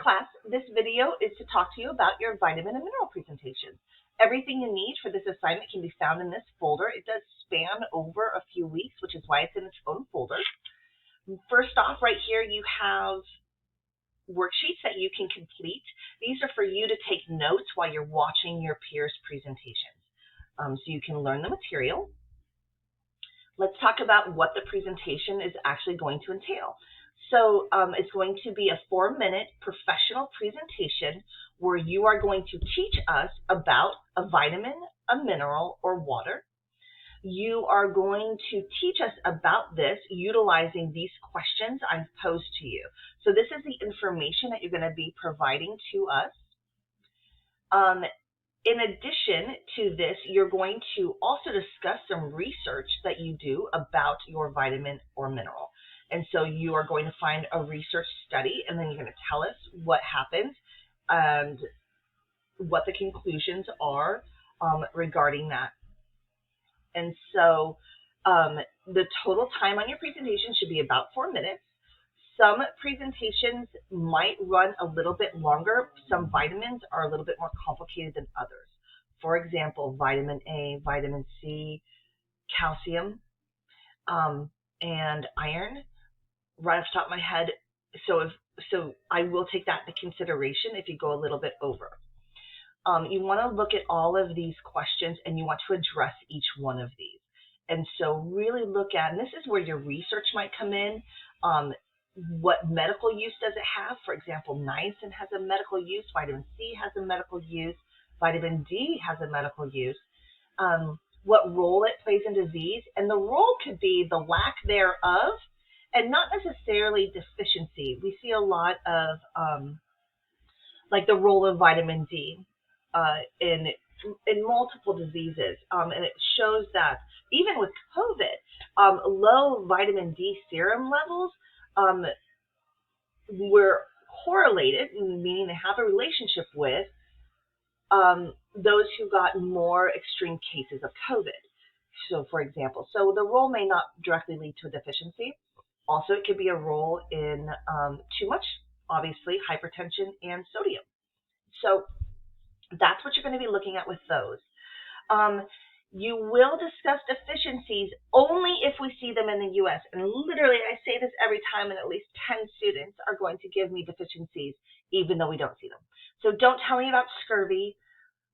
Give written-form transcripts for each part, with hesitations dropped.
class, this video is to talk to you about your vitamin and mineral presentations. Everything you need for this assignment can be found in this folder. It does span over a few weeks, which is why it's in its own folder. First off, right here, you have worksheets that you can complete. These are for you to take notes while you're watching your peers' presentations. So you can learn the material. Let's talk about what the presentation is actually going to entail. So it's going to be a 4-minute professional presentation where you are going to teach us about a vitamin, a mineral, or water. You are going to teach us about this utilizing these questions I've posed to you. So this is the information that you're going to be providing to us. In addition to this, you're going to also discuss some research that you do about your vitamin or mineral. And so you are going to find a research study, and then you're going to tell us what happened and what the conclusions are regarding that. And so the total time on your presentation should be about 4 minutes. Some presentations might run a little bit longer. Some vitamins are a little bit more complicated than others. For example, vitamin A, vitamin C, calcium, and iron. Right off the top of my head, so I will take that into consideration if you go a little bit over. You want to look at all of these questions and you want to address each one of these. And so really look at, and this is where your research might come in. What medical use does it have? For example, niacin has a medical use, vitamin C has a medical use, vitamin D has a medical use. What role it plays in disease, and the role could be the lack thereof, and not necessarily deficiency. We see a lot of like the role of vitamin D in multiple diseases, and it shows that even with COVID, low vitamin D serum levels were correlated, meaning they have a relationship with those who got more extreme cases of COVID. So, for example, so the role may not directly lead to a deficiency. Also, it could be a role in too much, obviously, hypertension and sodium. So that's what you're going to be looking at with those. You will discuss deficiencies only if we see them in the U.S. And literally, I say this every time, and at least 10 students are going to give me deficiencies, even though we don't see them. So don't tell me about scurvy.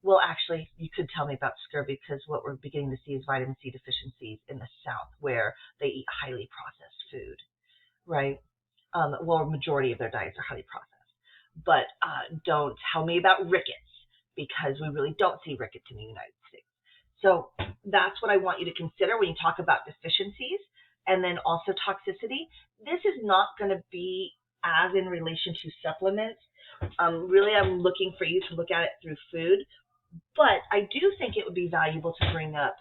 Well, actually, you could tell me about scurvy because what we're beginning to see is vitamin C deficiencies in the South where they eat highly processed food, right? Well, a majority of their diets are highly processed. But don't tell me about rickets because we really don't see rickets in the United States. So that's what I want you to consider when you talk about deficiencies and then also toxicity. This is not going to be as in relation to supplements. Really, I'm looking for you to look at it through food. But I do think it would be valuable to bring up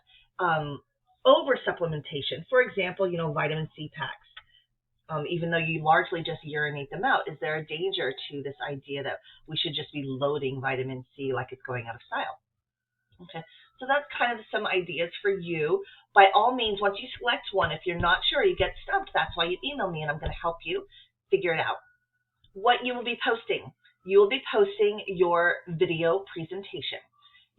over supplementation. For example, vitamin C packs. Even though you largely just urinate them out, is there a danger to this idea that we should just be loading vitamin C like it's going out of style? Okay, so that's kind of some ideas for you. By all means, once you select one, if you're not sure, you get stumped. That's why you email me, and I'm going to help you figure it out. What you will be posting. You will be posting your video presentation.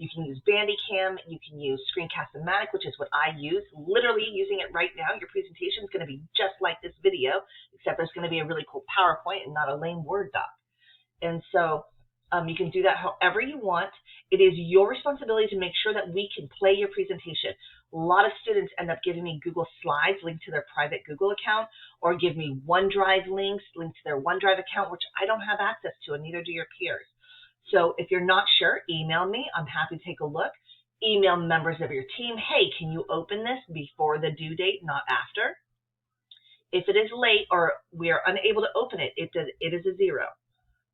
You can use Bandicam, you can use Screencast-O-Matic, which is what I use, literally using it right now. Your presentation is going to be just like this video, except there's going to be a really cool PowerPoint and not a lame Word doc. And so you can do that however you want. It is your responsibility to make sure that we can play your presentation. A lot of students end up giving me Google Slides linked to their private Google account, or give me OneDrive links linked to their OneDrive account, which I don't have access to, and neither do your peers. So if you're not sure, email me. I'm happy to take a look. Email members of your team, hey, can you open this before the due date, not after? If it is late or we are unable to open it, it is a 0.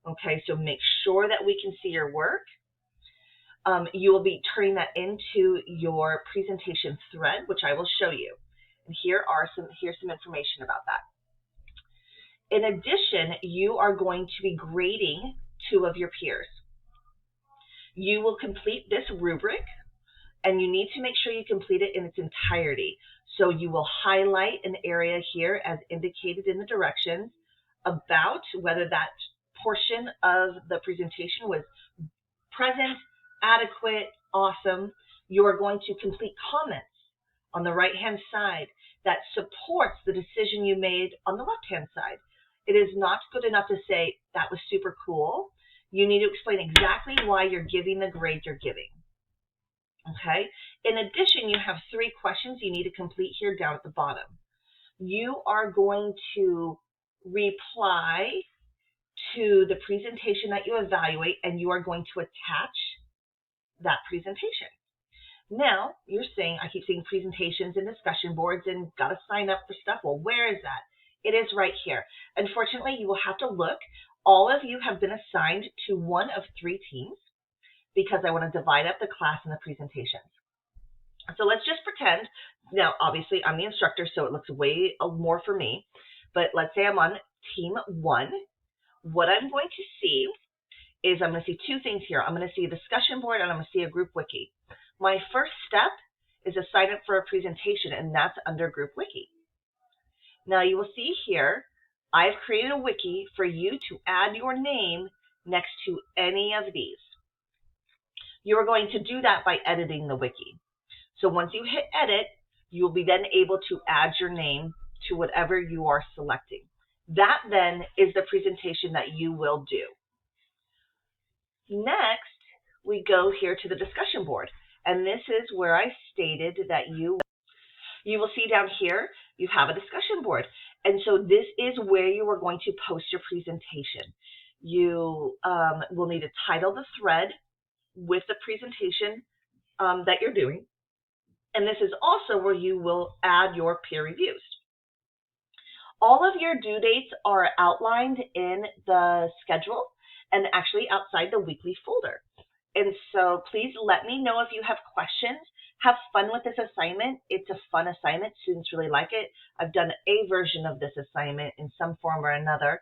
Okay, so make sure that we can see your work. You will be turning that into your presentation thread, which I will show you. And here's some information about that. In addition, you are going to be grading 2 of your peers. You will complete this rubric, and you need to make sure you complete it in its entirety. So you will highlight an area here as indicated in the directions about whether that portion of the presentation was present, adequate, awesome, you are going to complete comments on the right-hand side that supports the decision you made on the left-hand side. It is not good enough to say, that was super cool. You need to explain exactly why you're giving the grade you're giving. Okay? In addition, you have 3 questions you need to complete here down at the bottom. You are going to reply to the presentation that you evaluate, and you are going to attach that presentation. Now, you're saying, I keep seeing presentations and discussion boards and got to sign up for stuff. Well, where is that? It is right here. Unfortunately, you will have to look. All of you have been assigned to one of 3 teams because I want to divide up the class and the presentations. So let's just pretend, now obviously I'm the instructor, so it looks way more for me, but let's say I'm on team 1. What I'm going to see is I'm going to see 2 things here. I'm going to see a discussion board and I'm going to see a group wiki. My first step is to sign up for a presentation, and that's under group wiki. Now you will see here, I've created a wiki for you to add your name next to any of these. You are going to do that by editing the wiki. So once you hit edit, you will be then able to add your name to whatever you are selecting. That then is the presentation that you will do. Next, we go here to the discussion board. And this is where I stated that you will see down here, you have a discussion board. And so this is where you are going to post your presentation. You will need to title the thread with the presentation that you're doing. And this is also where you will add your peer reviews. All of your due dates are outlined in the schedule and actually outside the weekly folder. And so please let me know if you have questions. Have fun with this assignment. It's a fun assignment. Students really like it. I've done a version of this assignment in some form or another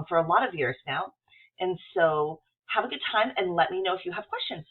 for a lot of years now. And so have a good time and let me know if you have questions.